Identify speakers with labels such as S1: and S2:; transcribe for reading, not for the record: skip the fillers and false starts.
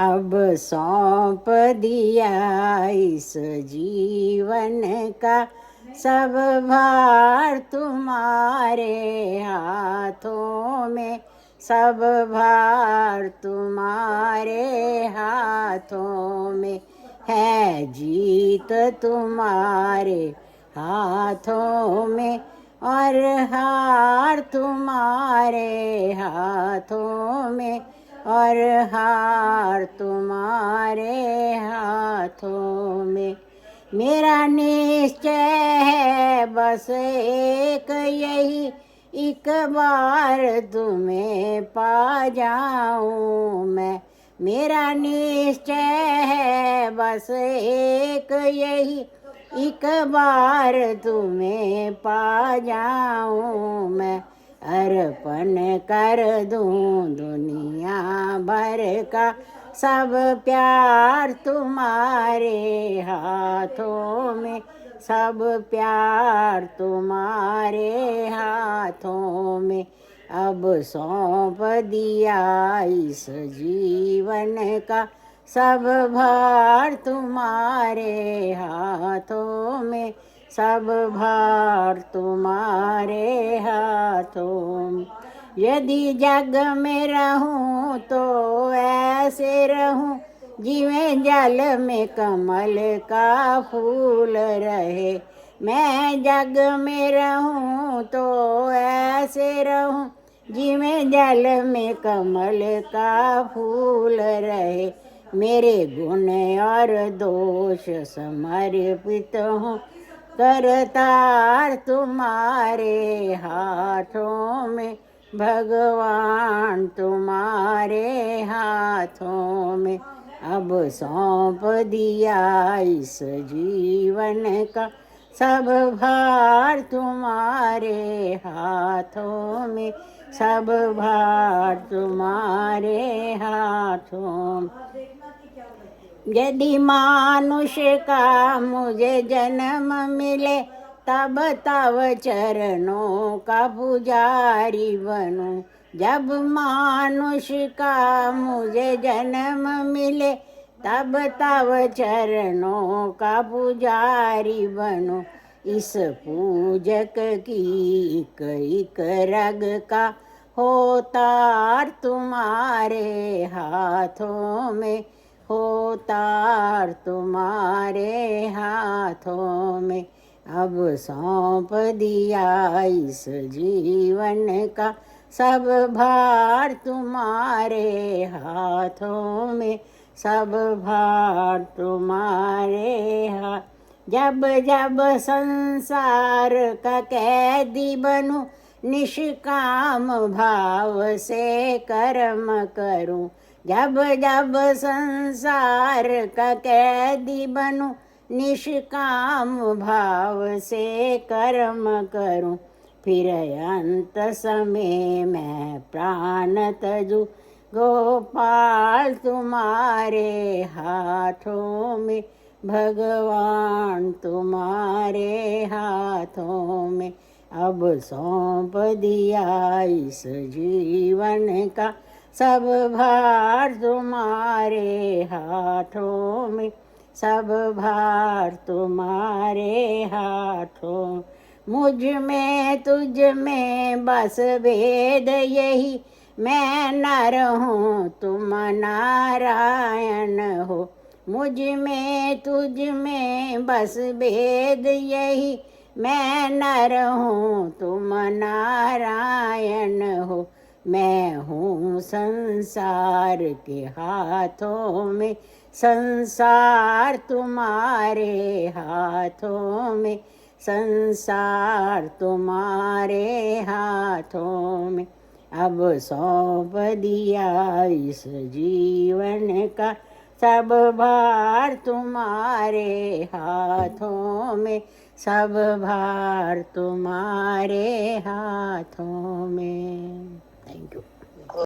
S1: अब सौंप दिया इस जीवन का सब भार तुम्हारे हाथों में, सब भार तुम्हारे हाथों में है, जीत तुम्हारे हाथों में और हार तुम्हारे हाथों में, और हार तुम्हारे हाथों में। मेरा निश्चय है बस एक यही, एक बार तुम्हें पा जाऊं मैं। मेरा निश्चय है बस एक यही, एक बार तुम्हें पा जाऊं मैं। अर्पण कर दूं दुनिया भर का सब प्यार तुम्हारे हाथों में, सब प्यार तुम्हारे हाथों में। अब सौंप दिया इस जीवन का सब भार तुम्हारे हाथों में, सब भार तुम्हारे हाथों में। यदि जग में रहूं तो ऐसे रहूं, जिवें जल में कमल का फूल रहे। मैं जग में रहूं तो ऐसे रहूं, जिवें जल में कमल का फूल रहे। मेरे गुण और दोष समर्पित हों, करतार तुम्हारे हाथों में, भगवान तुम्हारे हाथों में। अब सौंप दिया इस जीवन का सब भार तुम्हारे हाथों में, सब भार तुम्हारे हाथों में। यदि मानुष का मुझे जन्म मिले, तब तव चरणों का पुजारी बनूं। जब मानुष का मुझे जन्म मिले, तब तव चरणों का पुजारी बनूं। इस पूजक की एक रग का होतार तुम्हारे हाथों में, होतार तुम्हारे हाथों में। अब सौंप दिया इस जीवन का सब भार तुम्हारे हाथों में, सब भार तुम्हारे हाथ। जब जब संसार का कैदी बनूं, निष्काम भाव से कर्म करूं। जब जब संसार का कैदी बनूं, निष्काम भाव से कर्म करूं। फिर अंत समय मैं प्राण तजूं, गोपाल तुम्हारे हाथों में, भगवान तुम्हारे हाथों में। अब सौंप दिया इस जीवन का सब भार तुम्हारे हाथों में, सब भार तुम्हारे हाथों। मुझ में तुझ में बस भेद यही, मैं नर हूँ तुम नारायण हो। मुझ में तुझ में बस भेद यही, मैं नर हूँ तुम नारायण हो। मैं हूँ संसार के हाथों में, संसार तुम्हारे हाथों में, संसार तुम्हारे हाथों में। अब सौंप दिया इस जीवन का सब भार तुम्हारे हाथों में, सब भार तुम्हारे हाथों में।